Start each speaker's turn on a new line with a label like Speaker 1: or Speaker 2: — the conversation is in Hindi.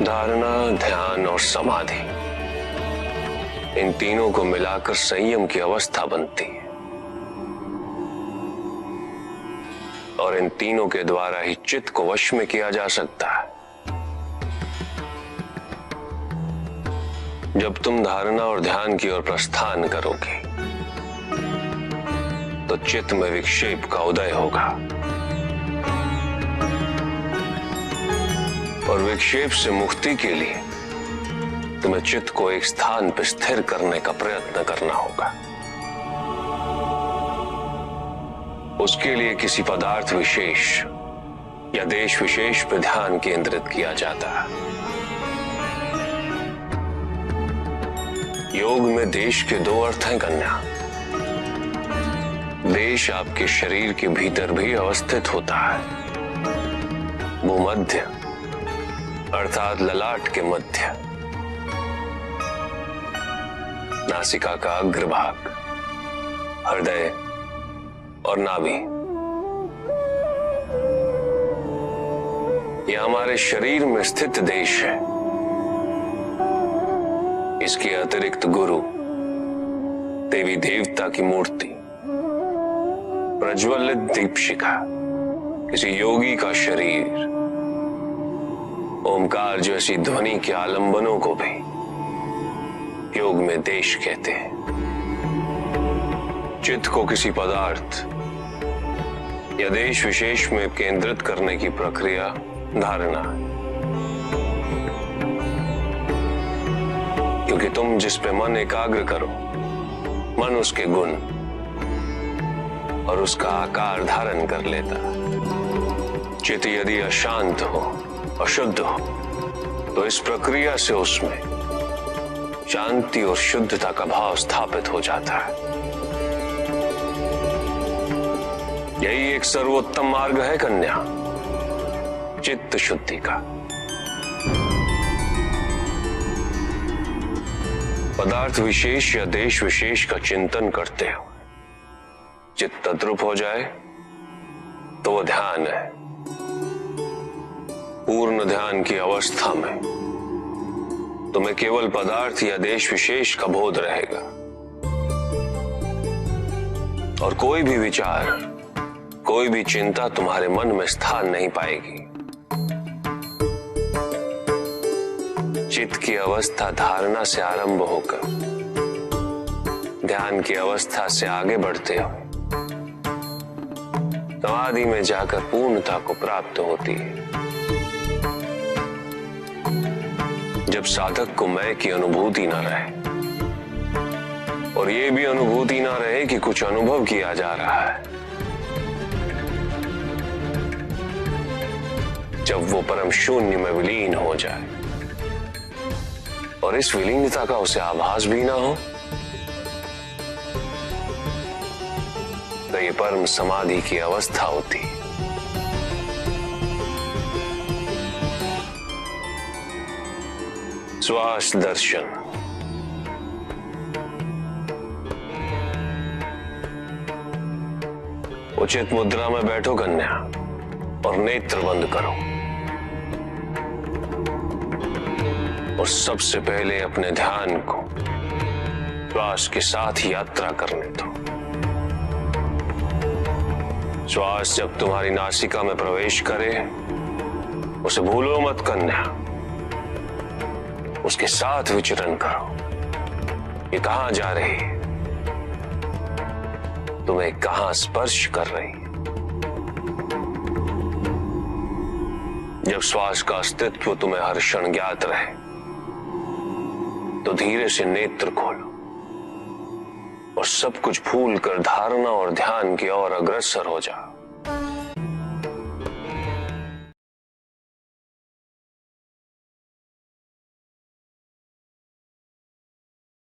Speaker 1: धारणा, ध्यान और समाधि, इन तीनों को मिलाकर संयम की अवस्था बनती है और इन तीनों के द्वारा ही चित्त को वश में किया जा सकता है। जब तुम धारणा और ध्यान की ओर प्रस्थान करोगे तो चित्त में विक्षेप का उदय होगा और विक्षेप से मुक्ति के लिए तुम्हें चित्त को एक स्थान पर स्थिर करने का प्रयत्न करना होगा। उसके लिए किसी पदार्थ विशेष या देश विशेष पर ध्यान केंद्रित किया जाता है। योग में देश के दो अर्थ हैं कन्या। देश आपके शरीर के भीतर भी अवस्थित होता है। भूमध्य अर्थात ललाट के मध्य, नासिका का अग्रभाग, हृदय और नाभि। यह हमारे शरीर में स्थित देश है। इसके अतिरिक्त गुरु, देवी देवता की मूर्ति, प्रज्वलित दीपशिखा, किसी योगी का शरीर, ओमकार जैसी ध्वनि के आलंबनों को भी योग में देश कहते हैं। चित्त को किसी पदार्थ या देश विशेष में केंद्रित करने की प्रक्रिया धारणा है। क्योंकि तुम जिस पे मन एकाग्र करो, मन उसके गुण और उसका आकार धारण कर लेता है। चित्त यदि अशांत हो, अशुद्ध हो, तो इस प्रक्रिया से उसमें शांति और शुद्धता का भाव स्थापित हो जाता है। यही एक सर्वोत्तम मार्ग है कन्या, चित्त शुद्धि का। पदार्थ विशेष या देश विशेष का चिंतन करते हुए चित्त तद्रुप हो जाए तो वह ध्यान है। पूर्ण ध्यान की अवस्था में तुम्हें केवल पदार्थ या देश विशेष का बोध रहेगा और कोई भी विचार, कोई भी चिंता तुम्हारे मन में स्थान नहीं पाएगी। चित्त की अवस्था धारणा से आरंभ होकर ध्यान की अवस्था से आगे बढ़ते हुए समाधि में जाकर पूर्णता को प्राप्त होती है। जब साधक को मैं की अनुभूति न रहे और ये भी अनुभूति न रहे कि कुछ अनुभव किया जा रहा है, जब वो परम शून्य में विलीन हो जाए और इस विलीनता का उसे आभास भी ना हो, तो ये परम समाधि की अवस्था होती है। श्वास दर्शन। उचित मुद्रा में बैठो कन्या और नेत्र बंद करो और सबसे पहले अपने ध्यान को श्वास के साथ यात्रा करने दो। श्वास जब तुम्हारी नासिका में प्रवेश करे उसे भूलो मत कन्या, उसके साथ विचरण करो। ये कहां जा रही है, तुम्हें कहां स्पर्श कर रही है। जब श्वास का अस्तित्व तुम्हें हर क्षण ज्ञात रहे तो धीरे से नेत्र खोलो और सब कुछ भूल कर धारणा और ध्यान की ओर अग्रसर हो जाओ।